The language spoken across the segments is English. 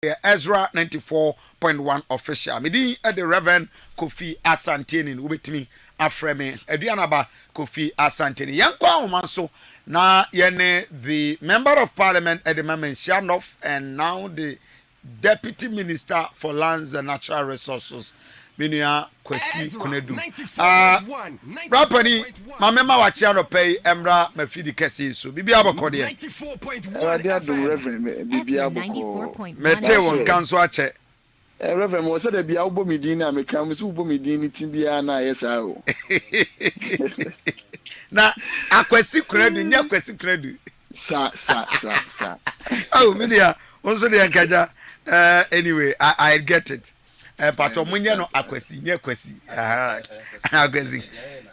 EZRA 94.1 official. Midi at the Reverend Kofi Asanteni with me afreme. Eduanaba Kofi Asanteni. Yankwa Omanso na yene the member of parliament at the moment Shanoff and now the deputy minister for lands and natural resources. Minia Kwesi Kunedu. Rapani, my mema wachiano pay Emra Mefidi Kesi so Bibi Abokodi. 94.1 Bibi Aboko. Mete won kanso ache. Reverend was said be Albo Medina me kam so Ubo Medina tibia na yesa o. Na akwesi Kunedu nya kwesi Kunedu. Sa. Oh minia, onso de nkaja. Anyway, I get it. Pato munye no akwesi nye kwesi akwesi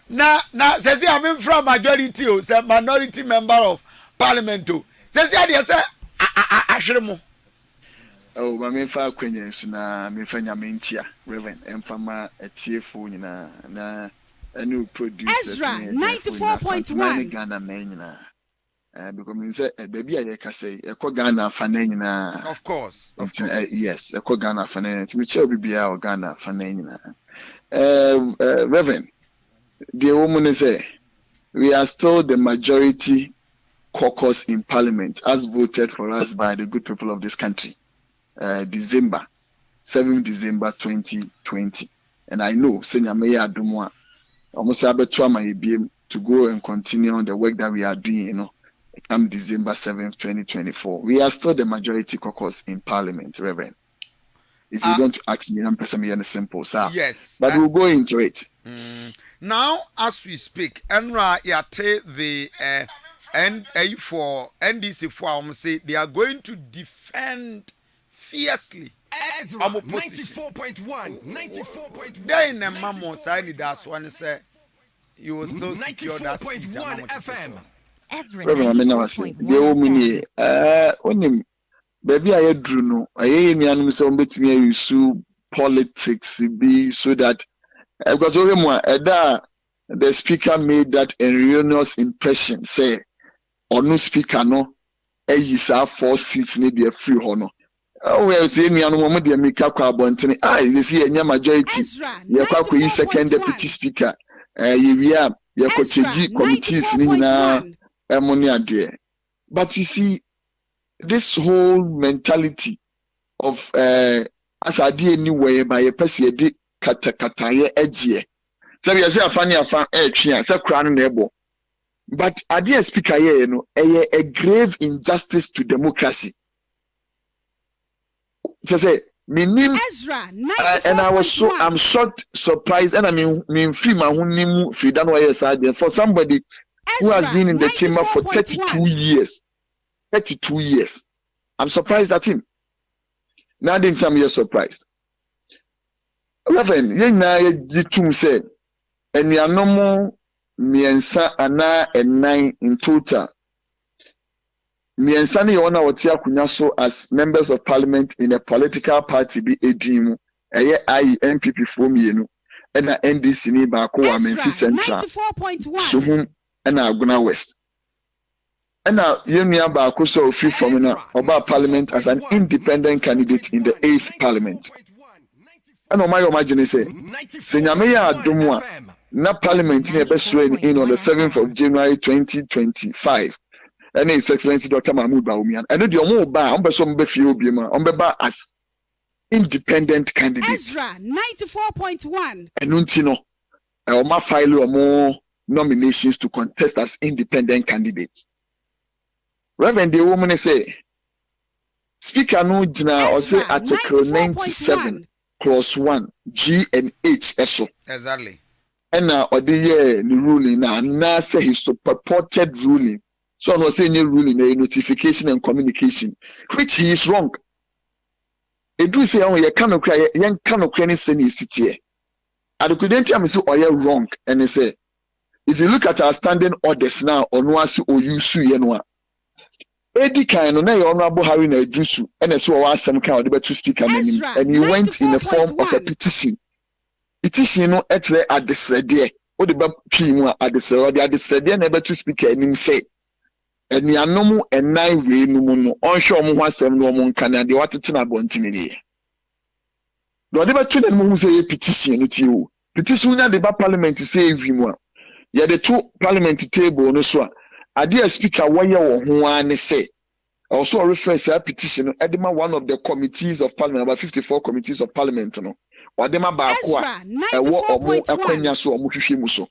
na say I'm from majority o say minority member of parliament o say dey say ahwere oh ba me fa kwenya su na me fa nyame ntia reverend emfama atiefo nyina na anu producer EZRA 94.1 Ghana man nyina because me say baby aye ka say e ko Ghana fa na nyina of course yes e ko Ghana fa na me che bibia o Ghana fa na nyina reverend the woman say we are still the majority caucus in parliament as voted for us by the good people of this country 7 December 2020 and I know senya me ya adomwa almost abeto amayebiem to go and continue on the work that we are doing come December 7th 2024 we are still the majority caucus in parliament reverend if you don't ask me I'm person simple sir yes but we'll go into it now as we speak Enra yate the for NDC for say they are going to defend fiercely EZRA 94.1 there in a mamo side that's one say you will still secure that seat FM EZRA 94.1 onim baby ayedru no aye nuanum se ombetimi ayusu politics be so that because the speaker made that erroneous impression say onu speaker no ayisa 4 seats ne be free ho no we say nuanum mo de amika kwa abontene you see enya majority ye kwa yi second deputy speaker ye kocheji committees ni na emoni ade but you see this whole mentality of as ade anywhere by a person dey kata ye egie so we say afani afan twa say kra no na ebo but ade speaker ye no a grave injustice to democracy so say minim and I'm shocked surprised and I mean free my hunimu free dan why side for somebody who has been in the chamber for 32 years I'm surprised at him now didn't tell me you're surprised Reverend yena jitum said and we are no more miensa ana and 9 in total miensa ni ona wotia kunya so as members of parliament in a political party be edimu eye MPP for mienu and NDC ni ba ko wa Memphis Central 94.1 so and Aguna West and yenu ba ko so free from na oba parliament as an independent candidate in the 8th parliament and o my imagine say senyame ya adomwa na parliament ni be so in on the 7th of January 2025 and His Excellency Dr. Mahmoud Bawumia and the omo ba on be so mbe fie obi ma on be ba as independent candidates EZRA 94.1 and untino o ma file omo nominations to contest as independent candidates Reverend the woman say speaker no jina or say article 97 clause 1 G and H eso exactly and or the ruling na say his purported ruling so no say any ruling a notification and communication which he is wrong e do say on ye kanokra ye kanokra ni say ni sitie adukudenti am say oye wrong and he say if you look at our standing orders now on wasi oyusu ye no a edi kan no na ye honorable Harry na edusu and so wa asem kan ode betu speaker nanim and he went in the form of a petition no etre adesrede ode ba pii mu adesrede na betu speaker nim say Enianom enai we no mu no onhwe omo ho asem no omo nka na de watete na bontini de. Do de betu na mu say petition no ti o. Petition nya de ba parliament say evi mu a. Ye de to parliament table no so a ade speaker woye wo ho an say also reference that petition edema one of the committees of parliament, about 54 committees of parliament no wadema ba ko a ewo omo akwanya so omo hwehwe mu so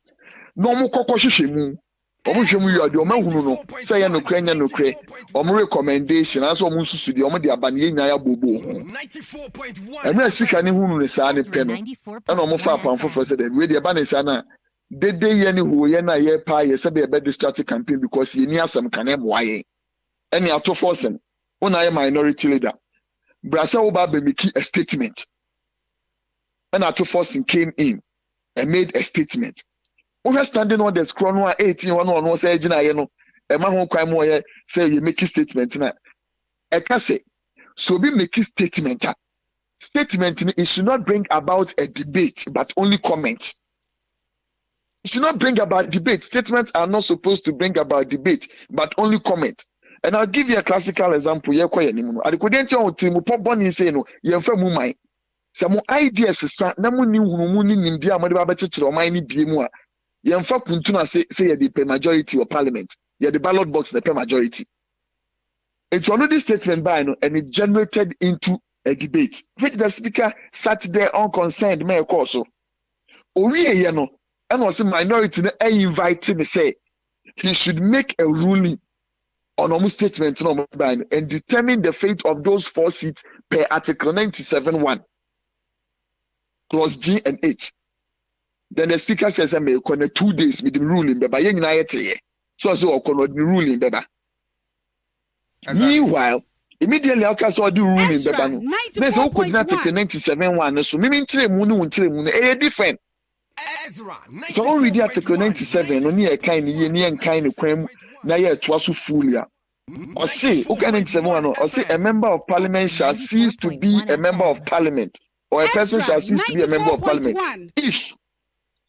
no omo kokko hwehwe mu omo hwehwe mu yode omo hunu no say ya no kranya no kre omo recommendation aso omo susu de omo de abane yenya ya bobo emu speaker ni hunu ne saa ne pe no na omo fa pamfo for say we de ba ne saa na dede ye ni ho ye na ye pa ye say be distract campaign because ye ni asem kan e moaye any auto forcing una a minority leader brasa oba be make a statement and auto forcing came in and made a statement we were standing on the scroll 18 one say gina ye no e ma ho kwan mo ye say you make a statement na e ka say so be make a statement it should not bring about a debate but only comment. It should not bring about debate. Statements are not supposed to bring about debate but only comment. And I'll give you a classical example. Ye kwa yenimu. Adikudenti on timu pop boni say no. Yenfe mu mai. Some ideas sa na mu ni hunu ni nimdi amade ba bechichire o mai ni bie mu a. Yenfa kuntuna say ye the majority of parliament. Ye the ballot box the majority. It's another statement by no and it generated into a debate. Which the speaker sat there unconcerned me also. Owie ye no and was minority na invited to say he should make a ruling on almost statement and determine the fate of those 4 seats per Article 97(1), clause G and H. Then the speaker says, "I may connect 2 days with the ruling, but so I cannot the ruling, beba." Meanwhile, immediately I saw the ruling, beba. There's no Article 97(1), so me munu different. So already Article 97, only a kind of crime. Na ye twaso fulia or say okay 97 or say a member of parliament shall cease to be a member of parliament or a person shall cease to be a member of parliament if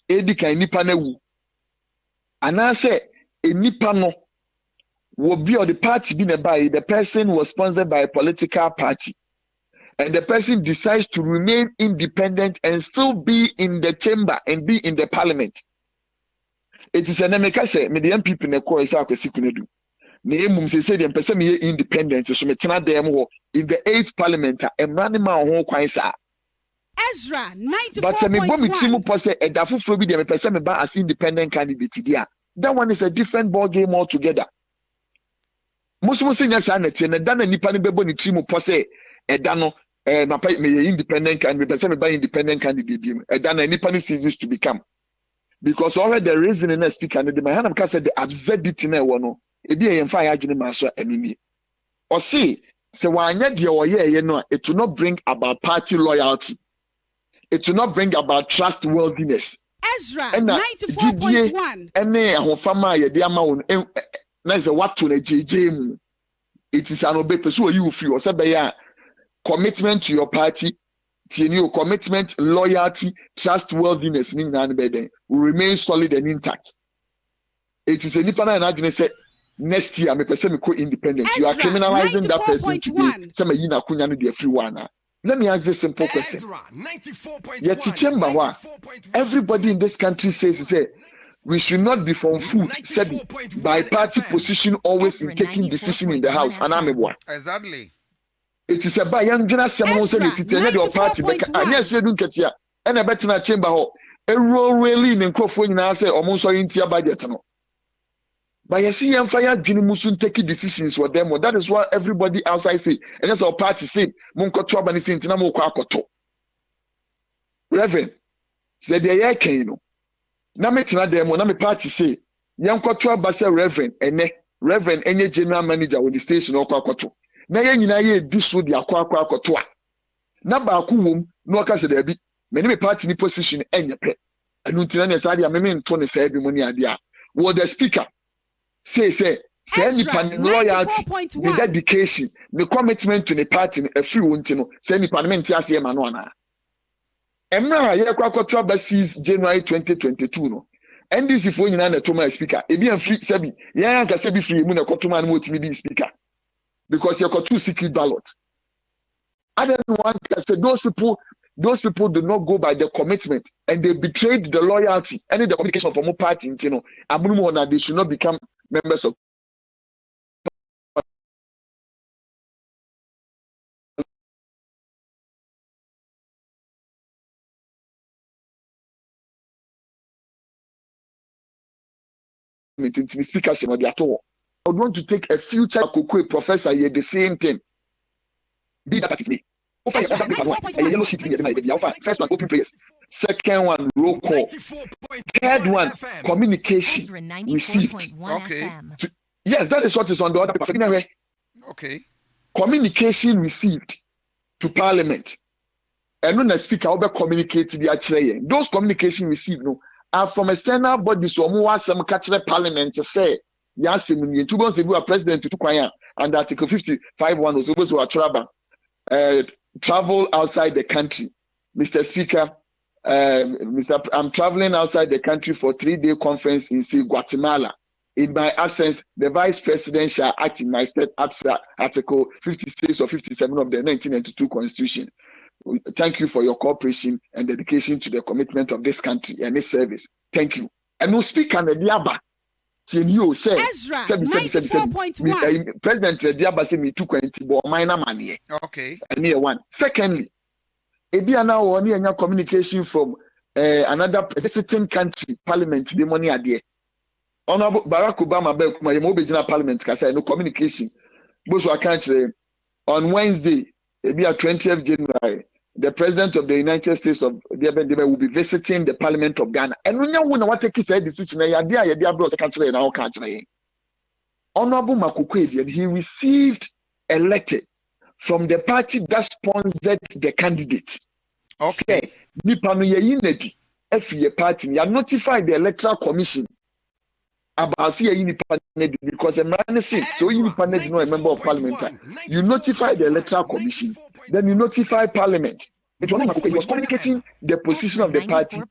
edi kan nipa na wu ana say a nipa no will be or the party be by the person was sponsored by a political party and the person decides to remain independent and still be in the chamber and be in the parliament. It is an emeka say me the MPP na call isa akwesi kunedu na emum say the person me independent so me tena dem ho in the 8th parliament emrane ma ho kwan sa EZRA 94.1 but say me bo me timu po say edafofro bi de me person me ba as independent candidate dia that one is a different ball game altogether. Musumu say nya sa na tie na da na nipa ne bebo ni timu po say eda no na pa me independent candidate me person me ba independent candidate bi eda na nipa no ceases to become. Because already the reason in the speaker and the man said the absurdity na no ebi e yemfa ya adwene ma so anini or say wanya de oye no it will not bring about party loyalty, it will not bring about trustworthiness. EZRA 94.1 ene ahofama ye de ama won na say what to na jeje mu it is an obepe so you feel or say be ya commitment to your party, your commitment, loyalty, trustworthiness will remain solid and intact. It is a nipa na adwene say next year me person me co-independent. You are criminalizing that person today. Say me yina kunya no de free one. Let me ask this simple question. Yet chamber wa everybody in this country says we should not be from food said by party position always in taking decision in the house. And I'm a exactly. It is a by young general seven the party. And yes, you don't get here. And a better chamber hall. A row really in Crawford and I say almost or into your budget. But you see, I'm fire Musun taking decisions for them. That is what everybody outside say. And that's our party say, Monko Trouble anything to Namo Kwakoto. Reverend, said the air can. Now, make them when I'm a party say, Young Quatua Bassa Reverend, and Reverend any general manager with the station or Kwakoto. Na ye nyina ye di so di akwa akoto a na ba ku wom no ka se da bi me party ni position enye pe anu ntina ne sa dia me nto ne sa bi mo ni ade a wo the speaker say any pan loyalty, the dedication, the commitment to the party a free wontino say any parliament ase e ma no ana emra ye kwakoto ba 6 January 2022 no NDC for you na toma speaker. Ebi am free sebi. Yeah, can say be free mu na kotoma na motimi be speaker. Because you got 2 secret ballots. Other than one can say those people do not go by the commitment and they betrayed the loyalty and the communication from a party, you know. And they should not become members of speakership at all. I would want to take a future professor here the same thing. Be that at me. Yellow sheet in the first one, open prayers. Second one, roll call. Third one, communication received. Okay. Yes, that is what is on the other paper. Okay. Communication received to Parliament. And when the speaker will communicate to the actually. Those communication received are from external bodies. So more some catch the Parliament to say, yes, you 2 months ago, a president to Kwaya and Article 55(1) was supposed to travel outside the country. Mr. Speaker, I'm traveling outside the country for 3-day conference in Guatemala. In my absence, the Vice President shall act in my stead after Article 56 or 57 of the 1992 Constitution. Thank you for your cooperation and dedication to the commitment of this country and its service. Thank you. And no speaker the Diaba. You say EZRA 94.1. President Diaba said me 220 but minor money. Okay. And near one. Secondly, Ebiana or near communication from another visiting country parliament the money idea. Honorable Barack Obama Belkuma Parliament can say no communication. Both were country on Wednesday, maybe 20th January, the president of the United States of the will be visiting the Parliament of Ghana. And when you want to take his decision, Honorable Makukwe, he received a letter from the party that sponsored the candidate. Okay. If you party, you notified the Electoral Commission about because a man is so you not a member of Parliament. You notify the Electoral Commission, then you notify Parliament. It was communicating the position of the party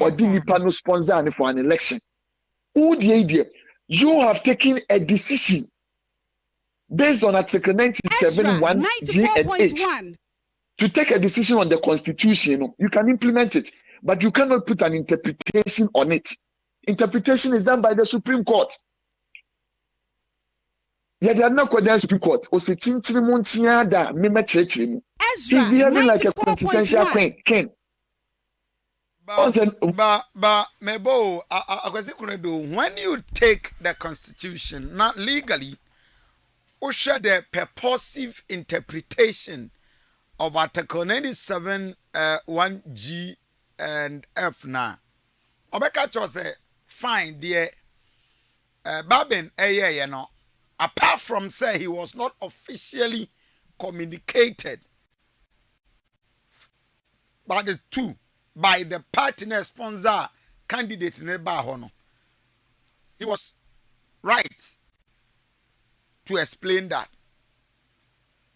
or the sponsor for an election. You have taken a decision based on Article 97(1) G and H to take a decision on the Constitution. You can implement it, but you cannot put an interpretation on it. Interpretation is done by the Supreme Court. Yeah, they are not called the Supreme Court. He's behaving like a quintessential king. But Mebo, when you take the Constitution, not legally, or share the purposive interpretation of Article 97 1G and F now. Obeka chose fine dear Babin you know, apart from say he was not officially communicated by the partner sponsor candidate in the he was right to explain that.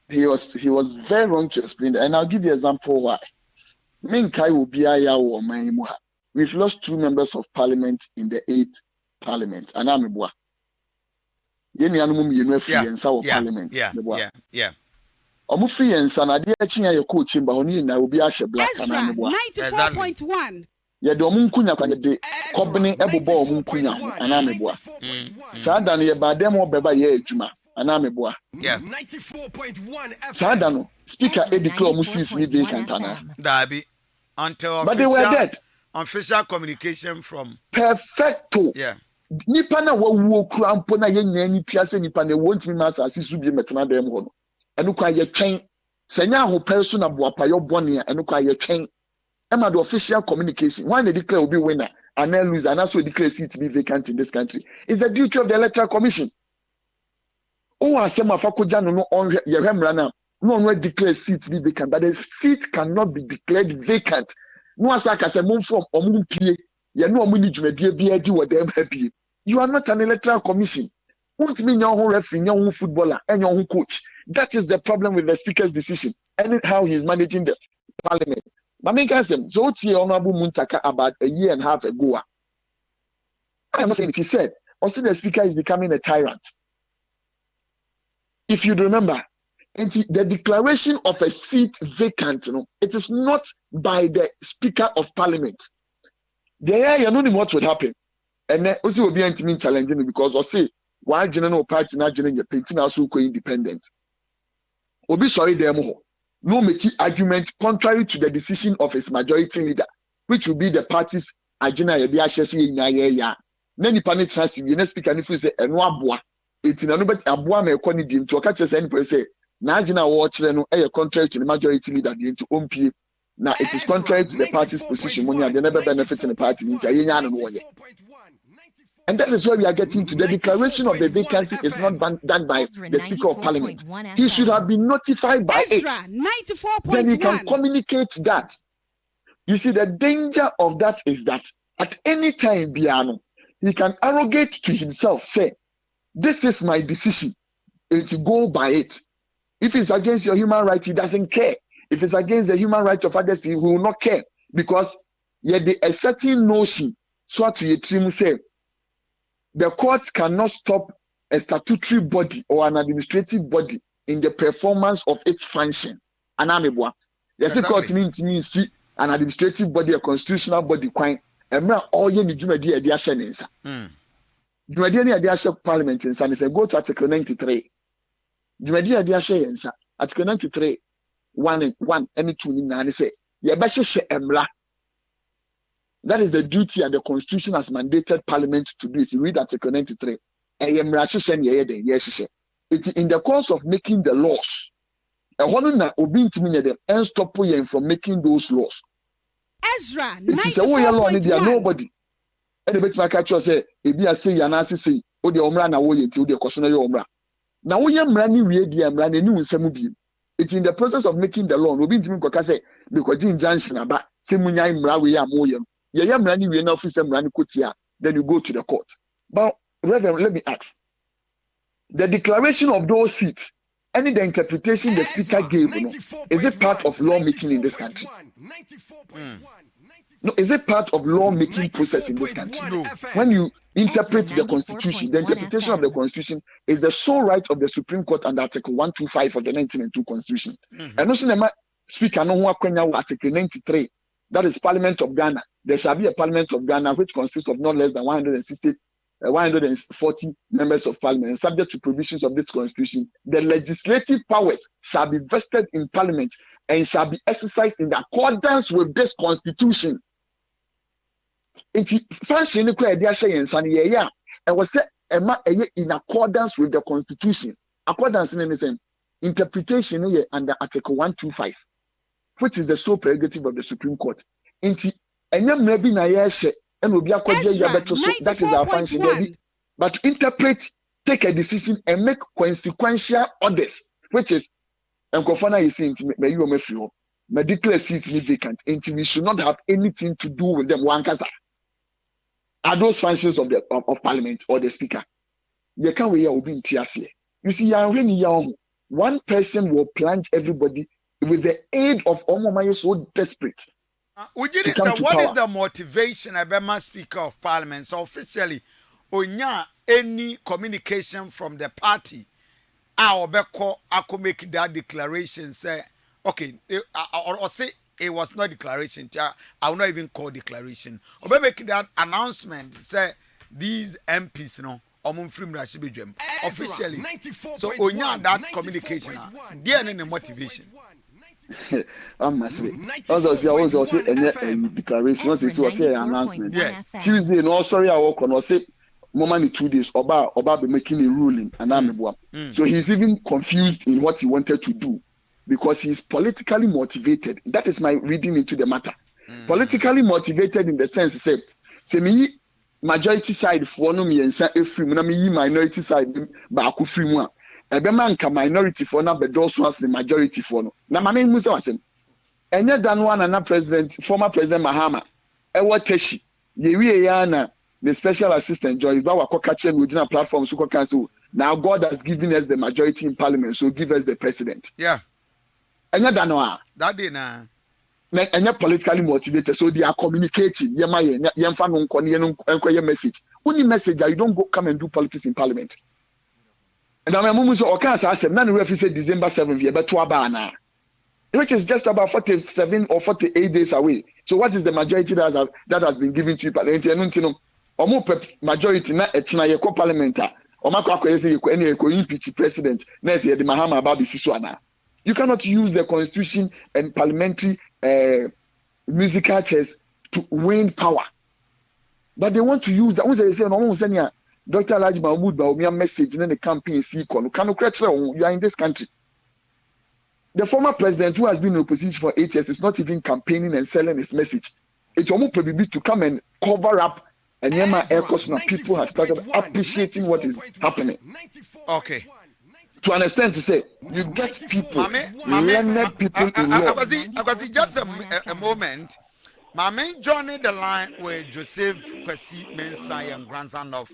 He was very wrong to explain that, and I'll give you an example why. Minkai will be we've lost 2 members of parliament in the 8th parliament. Anamibwa. Parliament. Yeah. Free and Sanadi your coach in Bahoni and I will be Asha Black. EZRA 94.1. Yeah, the Munkunya de company Ebo Munkunya Anamibwa. Sadan ye Bademo Beba ye Juma Anamibwa. Yeah. 94.1 Sadano speaker Ediclo Musis ni vacant ana. Dabi until but they were dead. Official communication from perfecto. Yeah. Nipa na wo krampo na ye nyani piase nipa na won't me mass asisu bi metena dem ho no. Enu kwa ye twen. Senya ho person na boapayo bone enu kwa ye twen. Ema the official communication. When they declare will be winner and then lose and also declare seat to be vacant in this country. It's the duty of the Electoral Commission. Oh, asema fakoja no on ye hemra na. No declare seat to be vacant, but the seat cannot be declared vacant. No asaka se mum from omumpie ye no omuni dwumadie bia di wodem happy. You are not an Electoral Commission. Won't mean your own referee, your own footballer, and your own coach. That is the problem with the speaker's decision and how he is managing the parliament. But make us so Honorable Muntaka about a year and a half ago. I'm not saying it. He said, also the speaker is becoming a tyrant. If you remember, the declaration of a seat vacant, it is not by the Speaker of Parliament. There, you know what would happen. And then also will be intimate challenging because I say, why general party not general painting also independent. Obi sorry them no make argument contrary to the decision of his majority leader, which will be the party's agenda. Ya many panic chance you next speaker if you say enwa it's in another aboa me ekoni dim to catch us any person say na agenda watch no contrary to the majority leader into OMP. Now it is contrary to the party's position when they never benefit in the party. And that is why we are getting to the declaration of the vacancy is not done by the Speaker of Parliament. He should have been notified by EZRA, it. 94.1. Then he can communicate that. You see, the danger of that is that at any time, Biano, he can arrogate to himself, say, this is my decision, and to go by it. If it's against your human rights, he doesn't care. If it's against the human rights of others, he will not care. Because yet a certain notion, so to your say, the court cannot stop a statutory body or an administrative body in the performance of its function. Anamibwa. Yes, the court means see an administrative body, a constitutional body, all you need to do a sentence. You Parliament in San go to Article 93. Article 93, 1 and 2 and say, Emra. That is the duty and the Constitution has mandated Parliament to do. If you read Article 93, yes, it's in the course of making the laws. And stop you from making those laws. EZRA, it is a way alone, nobody. And the bit my catcher say, if you say, Yanasi say, oh, the Omra na way until the Cosona Omra. Now, we am running ready and running new Samubi. It's in the process of making the law. Robin to me, say, because in Johnson about Semunya Mrawi am William. Yam running we office and running Kutia, then you go to the court. But Reverend, let me ask. The declaration of those seats, any the interpretation the speaker gave, is it part of lawmaking in this country? No, is it part of lawmaking process in this country? No. When you interpret the Constitution, the interpretation of the Constitution is the sole right of the Supreme Court under Article 125 of the 1902 Constitution. And also the speaker no Article 93. That is Parliament of Ghana. There shall be a Parliament of Ghana which consists of not less than 140 members of Parliament. And subject to provisions of this Constitution, the legislative powers shall be vested in Parliament and shall be exercised in accordance with this Constitution. In accordance with the Constitution. Accordance in anything. Interpretation under Article 125. Which is the sole prerogative of the Supreme Court. That is our function. But to interpret, take a decision, and make consequential orders, which is, and Kofana is saying, may you declare seats vacant, and we should not have anything to do with them. Are those functions of the of Parliament or the Speaker? You can't wear in TSA. You see, one person will plunge everybody with the aid of Omomayo so desperate. What is the motivation of a Speaker of Parliament? So officially, onya any communication from the party, I could make that declaration. Say, okay, or say it was not declaration. I will not even call declaration. Or make that announcement. Say these MPs, officially. So onya that communication. There any motivation. Also say any declaration. Also say an announcement. Yes. Tuesday, no sorry, I work on. Say, moment 2 days. Oba be making a ruling, and so he's even confused in what he wanted to do because he's politically motivated. That is my reading into the matter. Politically motivated in the sense, say me majority side for no me and say if me minority side ba ku free mu. Ebema nka minority for na bedoso as the majority for no na mama mu se wasem enye dan one na president former president Mahama e wateshi ye wie ya na the special assistant Joyce ba wakoka che no dina platform so cancel. Now God has given us the majority in parliament, so give us the president. Yeah, enye dan no that day na enye politically motivated, so they are communicating yemfa no nko ne enko ye message Only message you don't go come and do politics in parliament. And I'm a so okay, as I said, none of said December 7th, yeah, but to Abana, which is just about 47 or 48 days away. So what is the majority that has been given to you? Parliament, majority na etina ye ko parliament o makwa kwese ye ko ene ko impeach president na ye the Mahama Babi Sisuana. You cannot use the constitution and parliamentary musical chairs to win power. But they want to use that. When they say, no, Dr. Alhaji Mahmoud Bawumia message in the campaign, you are in this country. The former president who has been in opposition for 8 years is not even campaigning and selling his message. It's almost probably to come and cover up. And EZRA, people have started appreciating what is happening. Okay. To understand, to say, you get people, learned people in law. I was just a moment. Mame joining the line with Joseph Kwesi Mensah and grandson of